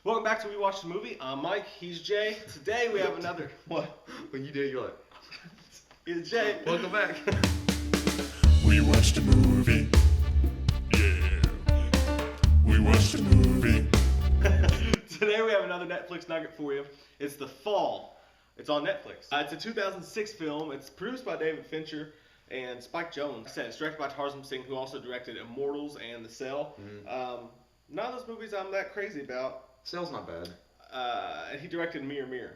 Welcome back to We Watched a Movie. I'm Mike. He's Jay. Today we have another. What? When you did, you're like, It's Jay. welcome back. We watched a movie. Yeah. We watched a movie. Today we have another Netflix nugget for you. It's The Fall. It's on Netflix. It's a 2006 film. It's produced by David Fincher and Spike Jonze. It's directed by Tarsem Singh, who also directed Immortals and The Cell. None of those movies I'm that crazy about. Cell's not bad. And he directed Mirror Mirror.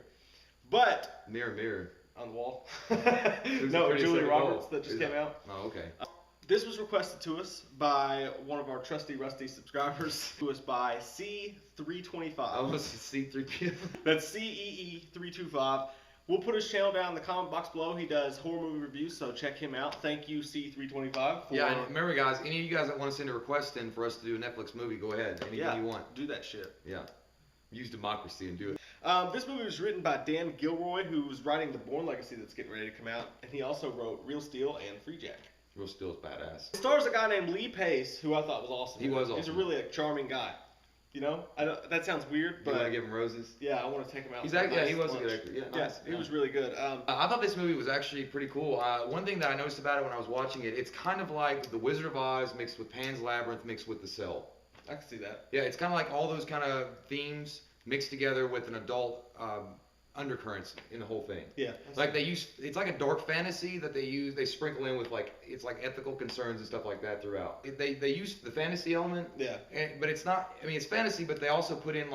But Mirror, mirror. on the wall. Who's No, the pretty Julia second Roberts role? that just Is came that- out. Oh, okay. This was requested to us by one of our trusty rusty subscribers. It was by C325. I was C3PO. That's CEE325. We'll put his channel down in the comment box below. He does horror movie reviews, so check him out. Thank you, C325. For Yeah, and remember, guys, any of you guys that want to send a request in for us to do a Netflix movie, go ahead. Anything you want. Do that shit. Yeah. Use democracy and do it. This movie was written by Dan Gilroy, who's writing the Bourne Legacy that's getting ready to come out, and he also wrote Real Steel and Free Jack. Real Steel is badass. It stars a guy named Lee Pace, who I thought was awesome. He was He's a awesome. really charming guy. You know, that sounds weird, You but want to give him roses? yeah, I want to take him out. He's for a actually, yeah, nice he was a lunch. good actor. Yeah, Yeah, nice. he was really good. I thought this movie was actually pretty cool. One thing that I noticed about it when I was watching it, it's kind of like The Wizard of Oz mixed with Pan's Labyrinth mixed with The Cell. I can see that. Yeah, it's kind of like all those kind of themes mixed together with an adult undercurrents in the whole thing. Yeah. Like it's like a dark fantasy that they sprinkle in with it's like ethical concerns and stuff like that throughout. They use the fantasy element, Yeah. but it's not. I mean, it's fantasy, but they also put in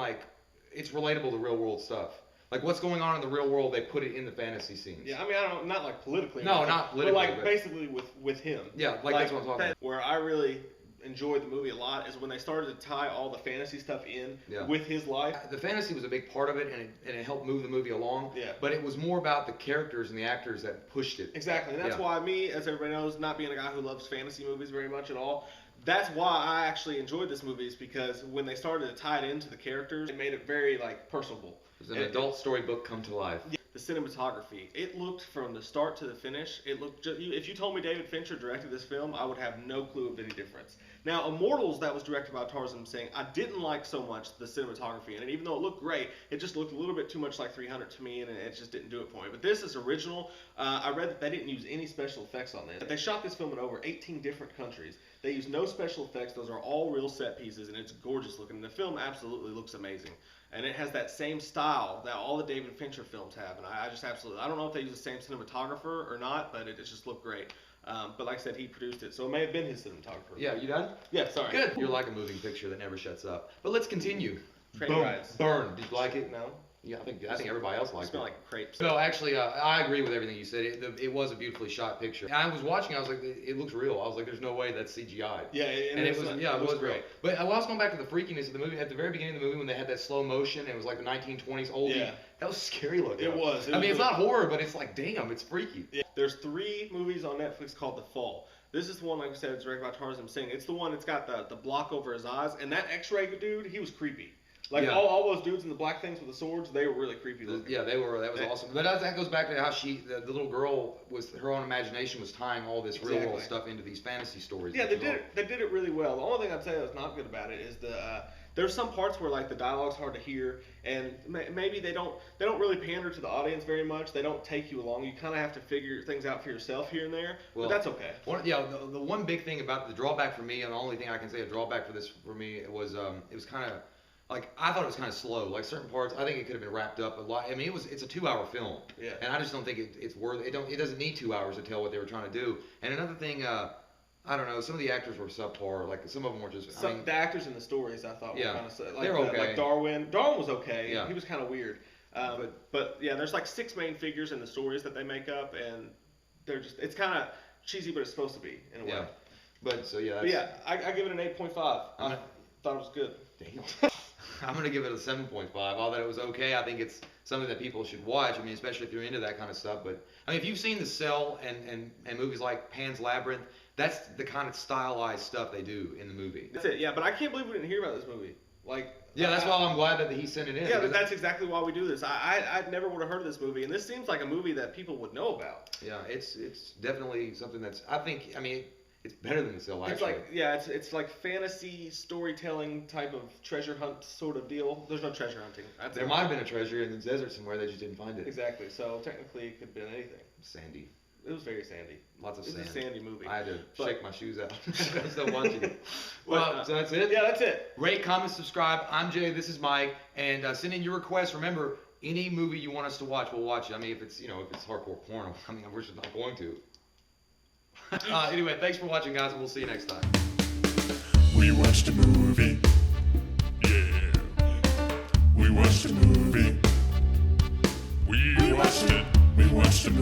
it's relatable to real world stuff. Like what's going on in the real world, they put it in the fantasy scenes. Yeah, I mean, I don't, not like politically. or No, anything, not politically, But like basically with him. Yeah, like that's what I'm talking about. Where I really enjoyed the movie a lot is when they started to tie all the fantasy stuff in with his life. The fantasy was a big part of it, and it helped move the movie along. Yeah. But it was more about the characters and the actors that pushed it. Exactly, and that's why me, as everybody knows, not being a guy who loves fantasy movies very much at all, that's why I actually enjoyed this movie, is because when they started to tie it into the characters, it made it very personable. It was an adult storybook come to life. The cinematography, it looked from the start to the finish, it looked if you told me David Fincher directed this film, I would have no clue of any difference. Now, Immortals, that was directed by Tarsem Singh, I didn't like so much the cinematography in it. Even though it looked great, it just looked a little bit too much like 300 to me, and it just didn't do it for me. But this is original. I read that they didn't use any special effects on this. They shot this film in over 18 different countries. They used no special effects. Those are all real set pieces, and it's gorgeous looking. The film absolutely looks amazing. And it has that same style that all the David Fincher films have. And I just absolutely, I don't know if they use the same cinematographer or not, but it just looked great. But like I said, he produced it, so it may have been his cinematographer. Yeah, you done? Yeah, sorry. Good. You're like a moving picture that never shuts up. But let's continue. Train Boom. rides. Burn. Did you like it? No. Yeah, I think everybody else It liked it. smelled like crepes. No, actually, I agree with everything you said. It was a beautifully shot picture. And I was watching. I was like, it looks real. I was like, there's no way that's CGI. Yeah, And it was great. But I was going back to the freakiness of the movie. At the very beginning of the movie, when they had that slow motion, it was like the 1920s oldie. Yeah. That was scary looking. It was. I mean, it's not horror, but it's like, damn, it's freaky. Yeah. There's 3 movies on Netflix called The Fall. This is the one, like I said, it's directed by Tarsem Singh. It's the one that's got the block over his eyes, and that X-ray dude, he was creepy. All those dudes in the black things with the swords, they were really creepy looking. Yeah, they were. That was awesome. But that goes back to how the little girl her own imagination was tying all this real world stuff into these fantasy stories. Yeah, they did it really well. The only thing I'd say that's not good about it is there's some parts where the dialogue's hard to hear, and maybe they don't really pander to the audience very much. They don't take you along. You kind of have to figure things out for yourself here and there. But that's okay. The one big thing about the drawback for me, and the only thing I can say a drawback for this for me, it was kind of. I thought it was kind of slow. Certain parts, I think it could have been wrapped up a lot. I mean, it's a 2-hour film. Yeah. And I just don't think it's worth it. It doesn't need 2 hours to tell what they were trying to do. And another thing, I don't know, some of the actors were subpar. Some of them were just. The actors in the stories I thought were kind of they're okay. Like Darwin was okay. Yeah. He was kind of weird. But yeah, there's 6 main figures in the stories that they make up, and they're just it's kind of cheesy, but it's supposed to be in a way. But so yeah. I give it an 8.5. I thought it was good. Damn. I'm going to give it a 7.5. Although it was okay, I think it's something that people should watch. I mean, especially if you're into that kind of stuff. But I mean, if you've seen The Cell and movies like Pan's Labyrinth, that's the kind of stylized stuff they do in the movie. That's it. Yeah, but I can't believe we didn't hear about this movie. Yeah, that's why I'm glad that he sent it in. Yeah, but that's exactly why we do this. I never would have heard of this movie, and this seems like a movie that people would know about. Yeah, it's definitely something that's. I think. I mean. It's better than The Cell, actually. It's like, yeah, it's like fantasy storytelling type of treasure hunt sort of deal. There's no treasure hunting. There might have been a treasure in the desert somewhere, they just didn't find it. Exactly. So technically, it could have been anything. Sandy. It was very sandy. Lots of It's sand. a sandy movie. I had to But- shake my shoes out. I was still watching it. Well, Well, so that's it? Yeah, that's it. Rate, comment, subscribe. I'm Jay. This is Mike. And send in your requests. Remember, any movie you want us to watch, we'll watch it. I mean, if it's hardcore porno, I mean, we're just not going to. Anyway, thanks for watching, guys, and we'll see you next time. We watched a movie. Yeah. We watched a movie. We watched it. We watched a movie.